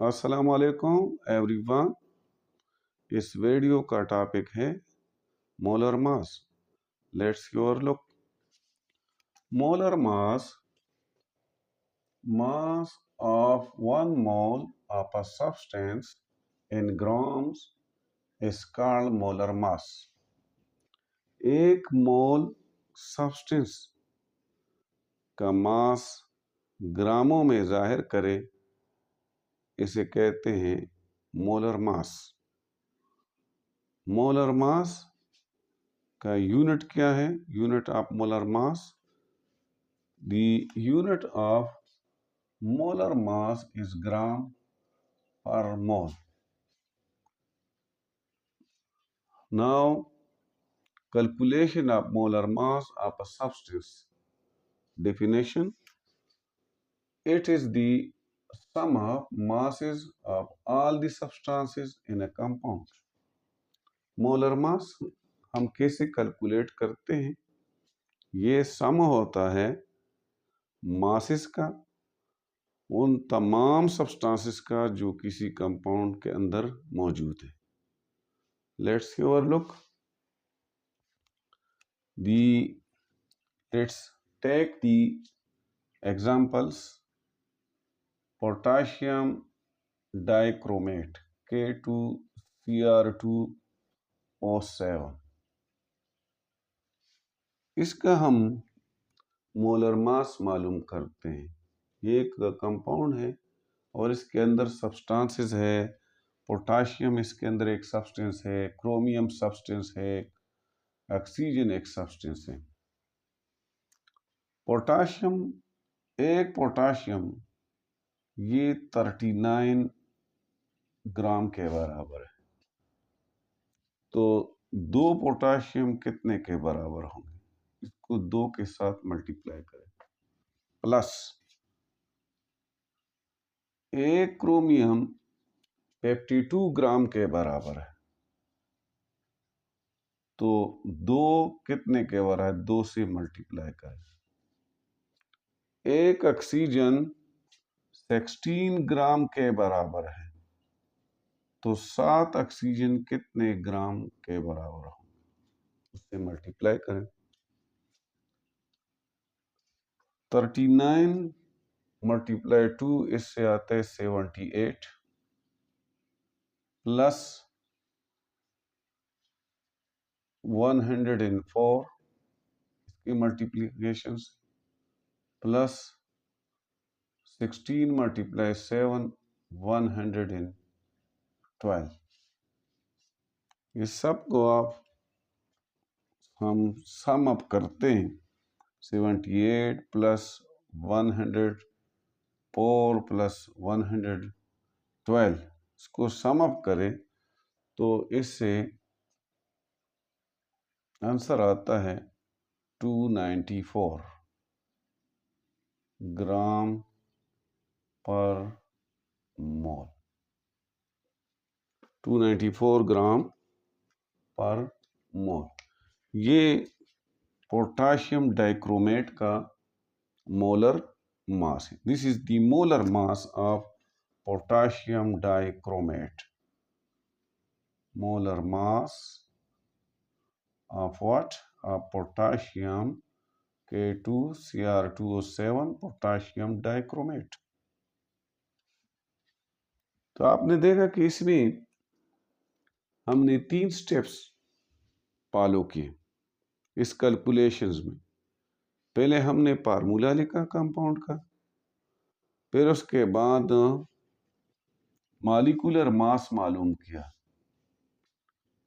अस्सलामुअलैकुम एवरीवन। इस वीडियो का टॉपिक है molar mass. Let's your look. Molar mass of 1 mole of a substance in grams is called molar mass। एक मोल substance का मास ग्रामों में जाहिर करे, इसे कहते हैं मोलर मास। मोलर मास का यूनिट क्या है? Unit of molar mass, the unit of molar mass is gram per mole. Now calculation of molar mass of a substance. Definition: it is the sum of masses of all the substances in a compound। Molar mass हम कैसे calculate करते हैं? ये सम होता है masses का, उन तमाम सब्सटेंसेस का जो किसी कंपाउंड के अंदर मौजूद है। Let's look. Let's take the examples. Potassium dichromate K2Cr2O7। इसका हम मोलर मास मालूम करते हैं। ये एक कंपाउंड है और इसके अंदर सब्सटेंसेस है। पोटाशियम इसके अंदर एक सब्सटेंस है, क्रोमियम सब्सटेंस है, ऑक्सीजन एक सब्सटेंस है। एक पोटाशियम ये 39 ग्राम के बराबर है। तो 2 पोटाशियम कितने के बराबर होंगे? इसको 2 के साथ मल्टीप्लाई करें, प्लस 1 क्रोमियम 52 ग्राम के बराबर है। तो 2 कितने के बराबर है? 2 से मल्टीप्लाई करें। 1 ऑक्सीजन 16 ग्राम के बराबर है। तो 7 ऑक्सीजन कितने ग्राम के बराबर होंगे? उससे मल्टीप्लाई करें। 39 मल्टीप्लाई 2, इससे आता है 78, प्लस 104 इसकी मल्टीप्लीकेशन, प्लस 16 मल्टीप्लाई 7 112। ये सब को हम सम अप करते हैं। 78 प्लस 104 प्लस 112, इसको सम अप करें तो इससे आंसर आता है 294 ग्राम पर मोल। 294 ग्राम पर मोल। ये पोटाशियम डाइक्रोमेट का मोलर मास है। This is the molar mass of potassium dichromate. Molar mass of what? Of potassium K2Cr2O7 potassium dichromate. तो आपने देखा कि इसमें हमने 3 स्टेप्स फॉलो किए इस कैलकुलेशंस में। पहले हमने फार्मूला लिखा कंपाउंड का, फिर उसके बाद मॉलिक्यूलर मास मालूम किया,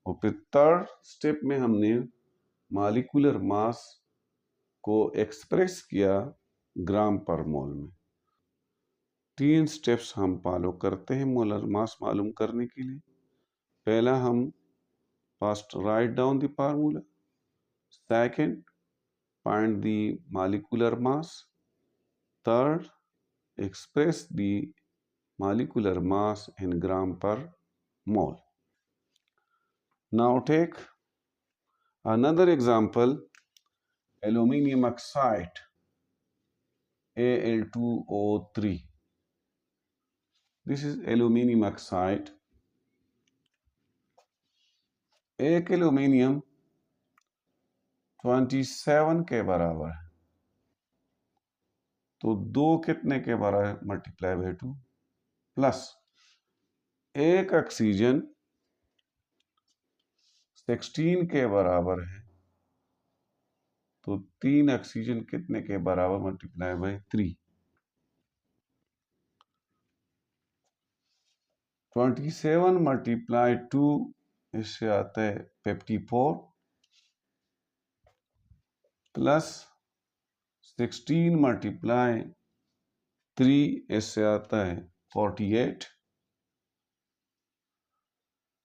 और फिर थर्ड स्टेप में हमने मॉलिक्यूलर मास को एक्सप्रेस किया ग्राम पर मोल में। 3 स्टेप्स हम फॉलो करते हैं मोलर मास मालूम करने के लिए। पहला, हम first write down the formula. Second, find the molecular mass. Third, express the molecular mass in gram per mole. Now take another example, aluminium oxide Al2O3। This is aluminium oxide. एक aluminium 27 के बराबर है, तो 2 कितने के बराबर multiply by 2 plus एक oxygen 16 के बराबर है, तो 3 ऑक्सीजन कितने के बराबर मल्टीप्लाई बाई 3। 27 मल्टीप्लाई 2 इससे आता है 54 प्लस 16 मल्टीप्लाई 3 इससे आता है 48।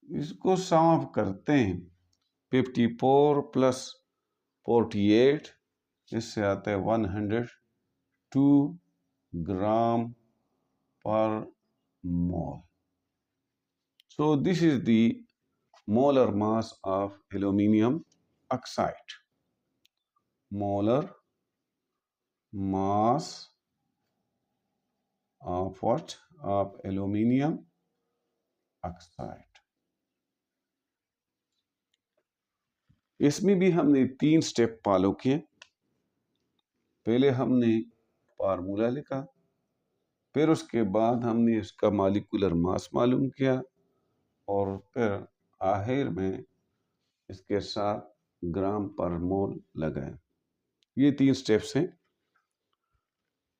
इसको सम ऑफ करते हैं, 54 प्लस 48 इससे आता है 102 ग्राम per mole. So this is the molar mass of aluminum oxide. Molar mass of what? Of aluminum oxide. इसमें भी हमने 3 स्टेप फॉलो किए। पहले हमने फार्मूला लिखा, फिर उसके बाद हमने इसका मॉलिक्यूलर मास मालूम किया, और फिर आखिर में इसके साथ ग्राम पर मोल लगाए। ये 3 स्टेप्स हैं।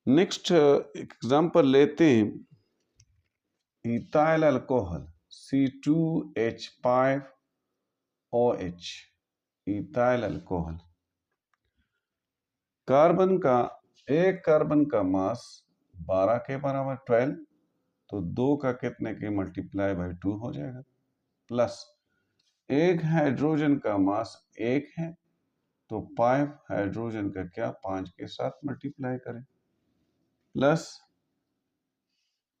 नेक्स्ट एग्जांपल लेते हैं, ethyl alcohol C2H5OH। Ethyl alcohol, एक कार्बन का मास 12 के बराबर 12, तो 2 का कितने के मल्टीप्लाई बाई 2 हो जाएगा, प्लस एक हाइड्रोजन का मास 1 है, तो 5 हाइड्रोजन का क्या 5 के साथ मल्टीप्लाई करें, प्लस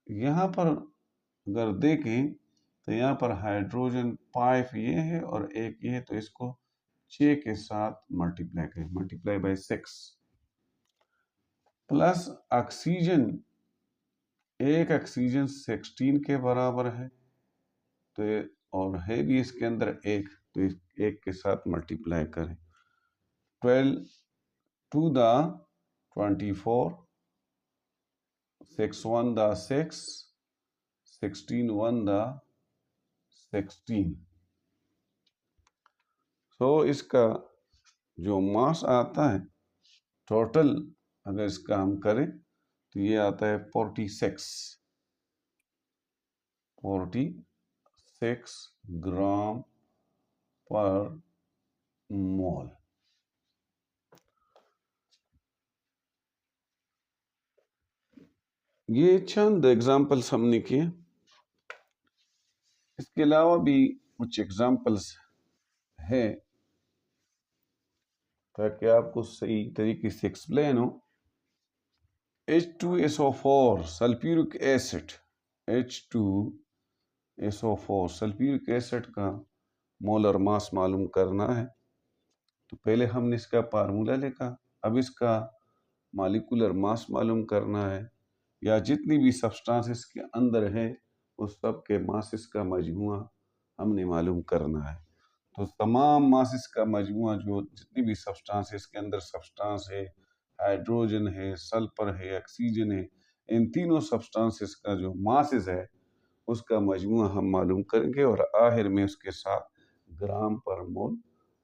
यहाँ पर अगर देखें तो यहाँ पर हाइड्रोजन 5 ये है और 1 ये है, तो इसको 6 के साथ मल्टीप्लाई करें, मल्टीप्लाई बाई 6, प्लस ऑक्सीजन, एक ऑक्सीजन 16 के बराबर है, तो और है भी इसके अंदर एक, तो इस एक के साथ मल्टीप्लाई करें, 12 2 द 24, 6 1 द 6, 16 1 द 16। तो इसका जो मास आता है टोटल, अगर इसका हम करें तो ये आता है 46 ग्राम पर मोल। ये चंद एग्जाम्पल्स हमने किए। इसके अलावा भी कुछ एग्जाम्पल्स है ताकि आपको सही तरीके से एक्सप्लेन हो। H2SO4 sulphuric acid, H2SO4 sulphuric acid का मोलर मास मालूम करना है, तो पहले हमने इसका फार्मूला लिखा, अब इसका मॉलिक्यूलर मास मालूम करना है, या जितनी भी सब्सटेंसेस के अंदर है उस सब के मासेस का मजमुआ हमने मालूम करना है। तो तमाम मासेस का मजमुआ, जो जितनी भी सब्सटेंसेस के अंदर सब्सटेंस है, हाइड्रोजन है, सल्फर है, ऑक्सीजन है, इन तीनों सब्सटेंसेस का जो मासेस है उसका मजमुआ हम मालूम करेंगे, और आखिर में उसके साथ ग्राम पर मोल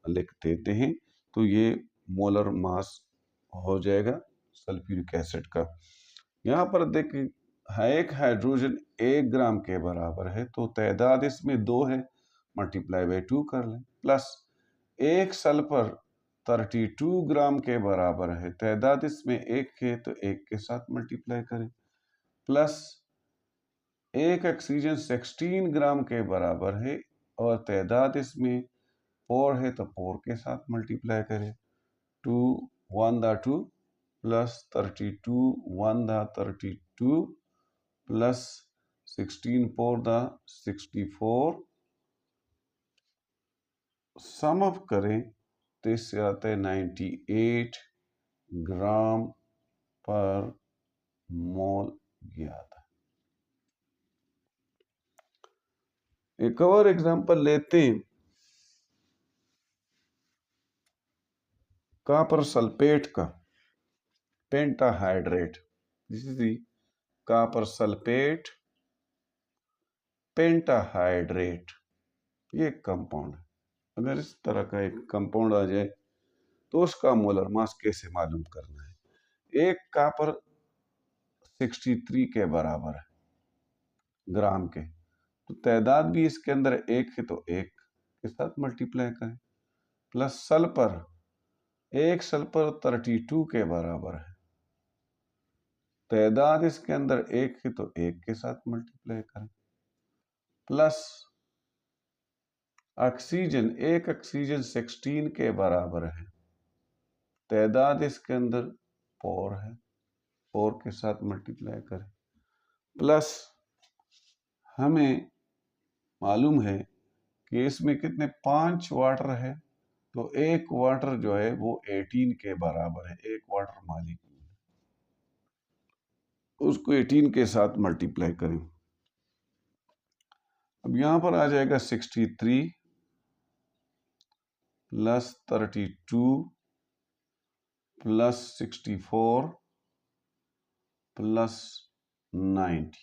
लिख देते हैं, तो ये मोलर मास हो जाएगा सल्फ्यूरिक एसिड का। यहाँ पर देखें, एक हाइड्रोजन 1 ग्राम के बराबर है, तो तादाद इसमें 2 है, मल्टीप्लाई बाई 2 कर लें, प्लस एक सल्फर 32 ग्राम के बराबर है, तादाद इसमें 1 है, तो 1 के साथ मल्टीप्लाई करें, प्लस एक ऑक्सीजन 16 ग्राम के बराबर है और तादाद इसमें 4 है, तो 4 के साथ मल्टीप्लाई करें, 2 1 द 2 प्लस 32 1 द 32 प्लस 16 4 द 64, सम ऑफ करें तो इससे आता है 98 ग्राम पर मोल ये आता है। एक और एग्जांपल लेते हैं, कॉपर सल्फेट का, pentahydrate. This is the copper sulphate pentahydrate, ये एक कंपाउंड है। अगर इस तरह का एक कंपाउंड आ जाए तो उसका मोलर मास कैसे मालूम करना है। एक कॉपर 63 के बराबर है ग्राम के, तो तादाद भी इसके अंदर एक है तो एक के साथ मल्टीप्लाई करें, प्लस सल्फर, एक सल्फर 32 के बराबर है, तादाद इसके अंदर एक है तो एक के साथ मल्टीप्लाई करें, प्लस ऑक्सीजन, एक ऑक्सीजन 16 के बराबर है, तादाद इसके अंदर 4 है, 4 के साथ मल्टीप्लाई करें, प्लस हमें मालूम है कि इसमें कितने 5 वाटर है, तो एक वाटर जो है वो 18 के बराबर है, एक वाटर मॉलिक्यूल, उसको 18 के साथ मल्टीप्लाई करें। अब यहां पर आ जाएगा 63 प्लस 32 प्लस 64 प्लस 90,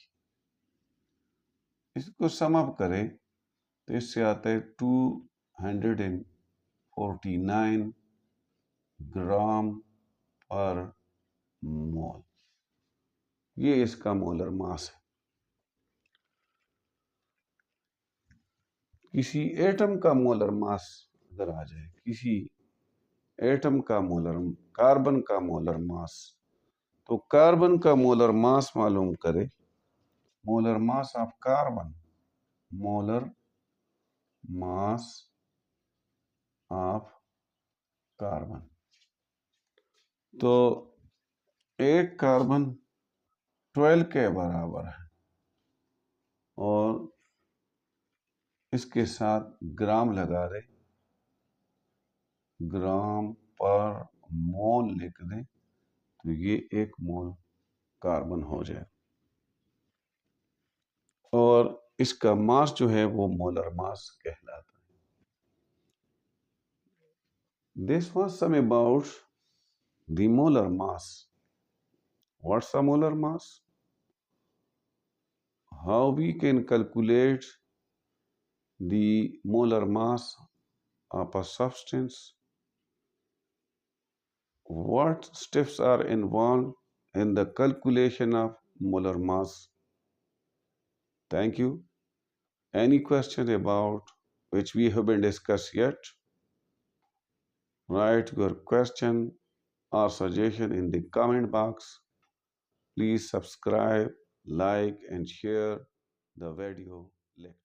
इसको सम अप करें तो इससे आता है 249 ग्राम पर मोल, ये इसका मोलर मास है। किसी एटम का मोलर मास अगर आ जाए, किसी एटम का मोलर, कार्बन का मोलर मास, तो कार्बन का मोलर मास मालूम करें, molar mass of carbon, molar mass of carbon, तो एक कार्बन 12 के बराबर है और इसके साथ ग्राम लगा दे, ग्राम पर मोल लिख दें तो ये 1 मोल कार्बन हो जाए और इसका मास जो है वो मोलर मास कहलाता है। This was some about the molar mass. What's the molar mass? How we can calculate the molar mass of a substance? What steps are involved in the calculation of molar mass? Thank you. Any question about which we haven't discussed yet? Write your question or suggestion in the comment box. Please subscribe, like and share the video lecture.